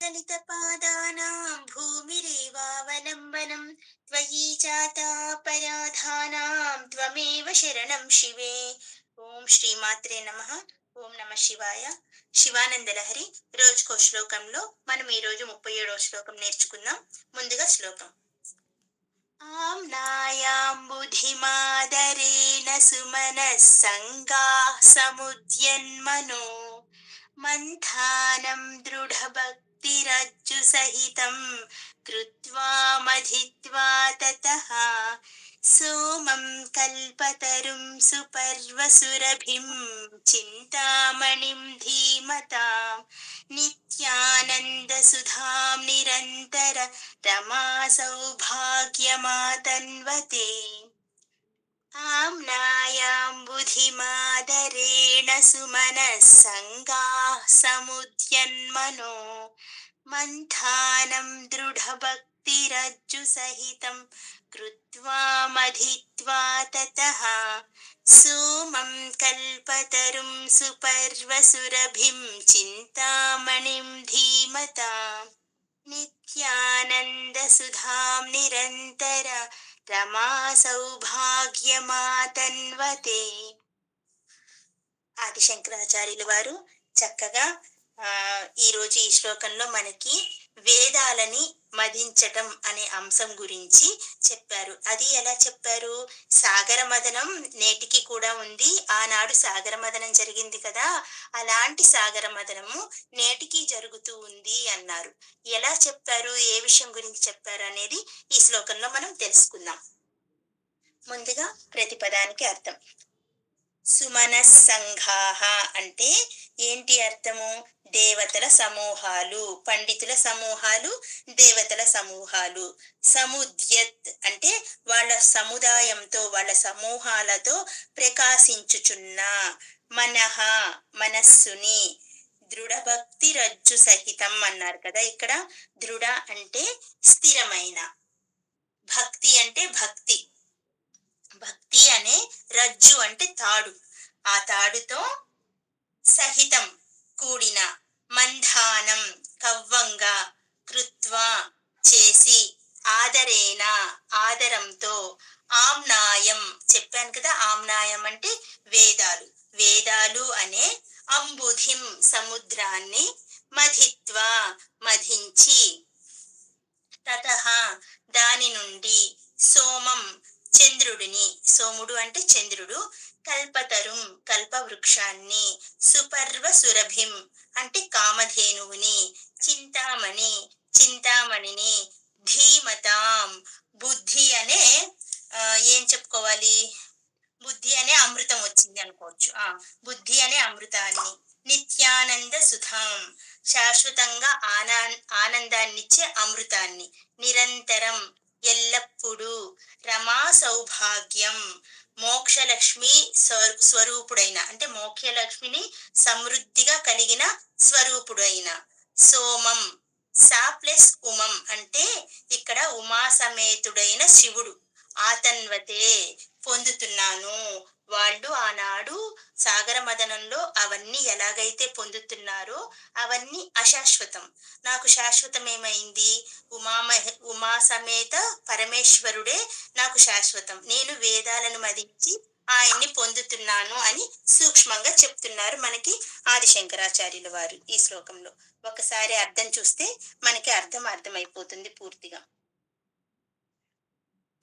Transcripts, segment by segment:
ललितपादानां भूमिरेवावलम्बनं त्वयि चातापराधानां त्वमेव शरणं शिवे. ఓం శ్రీమాత్రే నమః. ఓం నమ శివాయ. శివానంద లహరి రోజుకో శ్లోకంలో మనం ఈ రోజు 37వ శ్లోకం నేర్చుకుందాం. ముందుగా శ్లోకం. ఆమ్నాయాం బుద్ధిమాదరేణ సుమనః సంగాః సముద్యన్మనో మంథానం దృఢభక్తిరజ్జు సహితం కృత్వా మధిత్వా తతః సోమం కల్పతరుం సుపర్వసురభిం చింతామణిం ధీమతాం నిత్యానందసుధాం నిరంతర రమా సౌభాగ్యమాతన్వతే. ఆమ్నాయాం బుధిమాదరేణ సుమనః సంగాః సముద్యన్మనో మంథానం దృఢభక్తిరజ్జు సహితం కృత్వా మధిత్వా తతః సోమం కల్పతరుం సుపర్వసురభిం చింతామణిం ధీమతాం నిత్యానందసుధాం నిరంతర రమా సౌభాగ్యమాతన్వతే. ఆది శంకరాచార్యులు వారు చక్కగా ఈ రోజు ఈ శ్లోకంలో మనకి వేదాలని మదించటం అనే అంశం గురించి చెప్పారు. అది ఎలా చెప్పారు? సాగర మదనం నేటికి కూడా ఉంది. ఆనాడు సాగర మదనం జరిగింది కదా, అలాంటి సాగర మదనము నేటికి జరుగుతూ ఉంది అన్నారు. ఎలా చెప్పారు, ఏ విషయం గురించి చెప్పారు అనేది ఈ శ్లోకంలో మనం తెలుసుకుందాం. ముందుగా ప్రతిపదానికి అర్థం. సుమనస్సంఘాః అంటే ఏంటి అర్థము? దేవతల సమూహాలు, పండితుల సమూహాలు, దేవతల సమూహాలు. సముద్యత్ అంటే వాళ్ళ సముదాయంతో, వాళ్ళ సమూహాలతో ప్రకాశించుచున్న. మనః మనస్సుని. దృఢభక్తి రజ్జు సహితం అన్నారు కదా. ఇక్కడ దృఢ అంటే స్థిరమైన, భక్తి అంటే భక్తి, భక్తి అనే రజ్జు అంటే తాడు, ఆ తాడుతో సహితం కూడిన, మంధానం కవ్వంగా, కృత్వా చేసి, ఆదరేణ ఆదరంతో, ఆమ్నాయం చెప్పాను కదా, ఆమ్నాయం అంటే వేదాలు, వేదాలు అనే అంబుధిం సముద్రాన్ని, మధిత్వా మధించి, తతః దాని నుండి, సోమం చంద్రుడిని, సోముడు అంటే చంద్రుడు, కల్పతరుం కల్పవృక్షాన్ని, సుపర్వ సురభిం అంటే కామధేనువుని, చింతామణి చింతామణిని, ధీమతాం బుద్ధి అనే ఏం చెప్పుకోవాలి, బుద్ధి అనే అమృతం వచ్చింది అనుకోవచ్చు. బుద్ధి అనే అమృతాన్ని, నిత్యానంద సుధాం శాశ్వతంగా ఆనందాన్నిచ్చే అమృతాన్ని, నిరంతరం ఎల్లప్పుడూ, రమా సౌభాగ్యం మోక్షలక్ష్మి స్వరూపుడైన అంటే మోక్షలక్ష్మిని సమృద్ధిగా కలిగిన స్వరూపుడైన, సోమం సా ప్లస్ ఉమం అంటే ఇక్కడ ఉమా సమేతుడైన శివుడు, ఆతన్వతే పొందుతున్నాను. వాళ్ళు ఆనాడు సాగర మదనంలో అవన్నీ ఎలాగైతే పొందుతున్నారో అవన్నీ అశాశ్వతం, నాకు శాశ్వతం ఏమైంది? ఉమా సమేత పరమేశ్వరుడే నాకు శాశ్వతం, నేను వేదాలను మదించి ఆయన్ని పొందుతున్నాను అని సూక్ష్మంగా చెప్తున్నారు మనకి ఆది శంకరాచార్యుల వారు ఈ శ్లోకంలో. ఒకసారి అర్థం చూస్తే మనకి అర్థమైపోతుంది పూర్తిగా.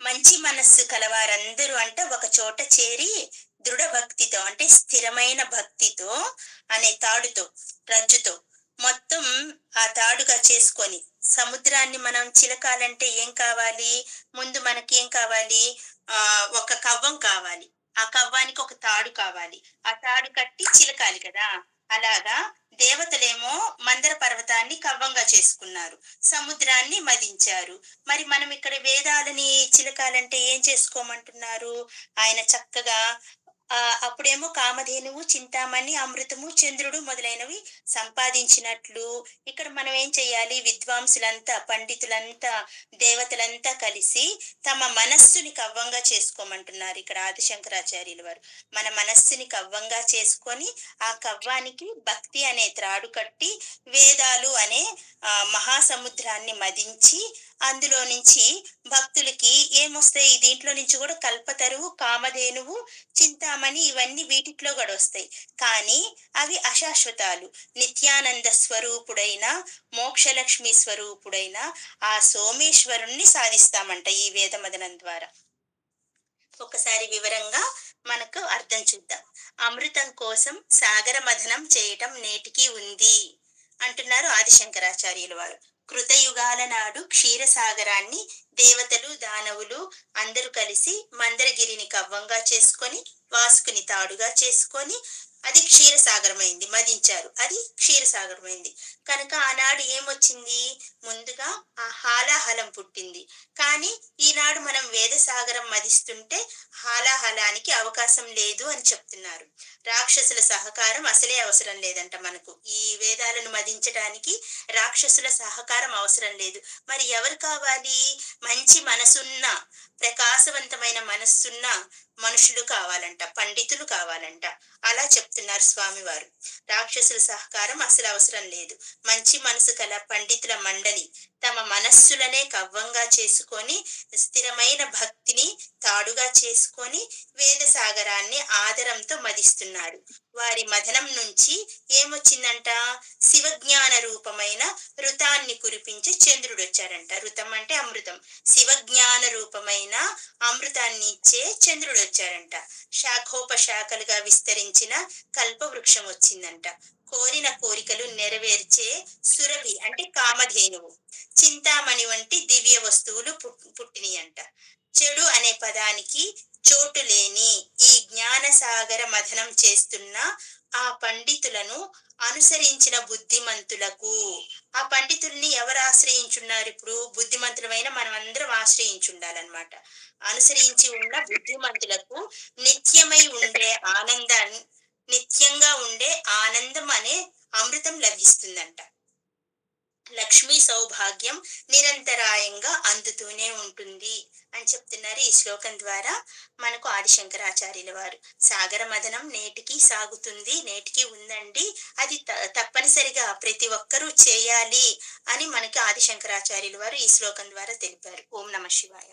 మంచి మనస్సు కలవారందరూ అంటే ఒక చోట చేరి దృఢ భక్తితో అంటే స్థిరమైన భక్తితో అనే తాడుతో, రజ్జుతో మొత్తం ఆ తాడుగా చేసుకొని, సముద్రాన్ని మనం చిలకాలంటే ఏం కావాలి? ముందు మనకి ఏం కావాలి? ఒక కవ్వం కావాలి, ఆ కవ్వానికి ఒక తాడు కావాలి, ఆ తాడు కట్టి చిలకాలి కదా. అలాగా దేవతలేమో మందర పర్వతాన్ని కవ్వంగా చేసుకున్నారు, సముద్రాన్ని మదించారు. మరి మనం ఇక్కడ వేదాలని చిలకాలంటే ఏం చేసుకోమంటున్నారు? ఆయన చక్కగా అప్పుడేమో కామధేనువు, చింతామణి, అమృతము, చంద్రుడు మొదలైనవి సంపాదించినట్లు ఇక్కడ మనం ఏం చేయాలి? విద్వాంసులంతా, పండితులంతా, దేవతలంతా కలిసి తమ మనస్సుని కవ్వంగా చేసుకోమంటున్నారు ఇక్కడ ఆదిశంకరాచార్యులు వారు. మన మనస్సుని కవ్వంగా చేసుకొని, ఆ కవ్వానికి భక్తి అనే త్రాడు కట్టి, వేదాలు అనే మహాసముద్రాన్ని మదించి, అందులో నుంచి భక్తులకి ఏమొస్తాయి? దీంట్లో నుంచి కూడా కల్పతరువు, కామధేనువు, చింతామణి ఇవన్నీ వీటిట్లో కూడా వస్తాయి. కానీ అవి అశాశ్వతాలు. నిత్యానంద స్వరూపుడైన, మోక్షలక్ష్మి స్వరూపుడైన ఆ సోమేశ్వరుణ్ణి సాధిస్తామంట ఈ వేదమదనం ద్వారా. ఒకసారి వివరంగా మనకు అర్థం చూద్దాం. అమృతం కోసం సాగర మథనం చేయటం నేటికి ఉంది అంటున్నారు ఆదిశంకరాచార్యుల వారు. కృతయుగాల నాడు క్షీరసాగరాన్ని దేవతలు, దానవులు అందరూ కలిసి మందరగిరిని కవ్వంగా చేసుకొని, వాసుకుని తాడుగా చేసుకొని, అది క్షీరసాగరమైంది, మదించారు. అది క్షీరసాగరమైంది. కనుక ఆనాడు ఏమొచ్చింది? ముందుగా ఆ హాలాహలం పుట్టింది. కానీ ఈనాడు మనం వేదసాగరం మదిస్తుంటే హాలాహలానికి అవకాశం లేదు అని చెప్తున్నారు. రాక్షసుల సహకారం అసలే అవసరం లేదంట మనకు. ఈ వేదాలను మదించడానికి రాక్షసుల సహకారం అవసరం లేదు. మరి ఎవరు కావాలి? మంచి మనసున్న, ప్రకాశవంతమైన మనస్సున్న మనుషులు కావాలంట, పండితులు కావాలంట. అలా చెప్తున్నారు స్వామివారు. రాక్షసుల సహకారం అసలు అవసరం లేదు. మంచి మనసు కల పండితుల మండలి తమ మనస్సులనే కవ్వంగా చేసుకొని, స్థిరమైన భక్తిని తాడుగా చేసుకొని వేదసాగరాన్ని ఆదరంతో మదిస్తున్నారు. వారి మథనం నుంచి ఏమొచ్చిందంట? శివజ్ఞాన రూపమైన ఋతాన్ని కురిపించి చంద్రుడు వచ్చాడంట. ఋతం అంటే అమృతం. శివజ్ఞాన రూపమైన అమృతాన్ని ఇచ్చే చంద్రుడు వచ్చాడంట. శాఖోపశాఖలుగా విస్తరించిన కల్పవృక్షం వచ్చిందంట. కోరిన కోరికలు నెరవేర్చే సురభి అంటే కామధేనువు, చింతామణి వంటి దివ్య వస్తువులు పుట్టినాయంట. చెడు అనే పదానికి చోటు లేని ఈ జ్ఞానసాగర మథనం చేస్తున్న ఆ పండితులను అనుసరించిన బుద్ధిమంతులకు, ఆ పండితుల్ని ఎవరు ఆశ్రయించున్నారు? ఇప్పుడు బుద్ధిమంతులమైన మనం అందరం ఆశ్రయించుండాలన్నమాట. అనుసరించి ఉన్న బుద్ధిమంతులకు నిత్యమై ఉండే ఆనందాన్ని, నిత్యంగా ఉండే ఆనందం అనే అమృతం లభిస్తుందంట. లక్ష్మీ సౌభాగ్యం నిరంతరాయంగా అందుతూనే ఉంటుంది అని చెప్తున్నారు ఈ శ్లోకం ద్వారా మనకు ఆదిశంకరాచార్యుల వారు. సాగర మథనం నేటికి సాగుతుంది, నేటికి ఉందండి. అది తప్పనిసరిగా ప్రతి ఒక్కరూ చేయాలి అని మనకి ఆదిశంకరాచార్యుల వారు ఈ శ్లోకం ద్వారా తెలిపారు. ఓం నమ శివాయ.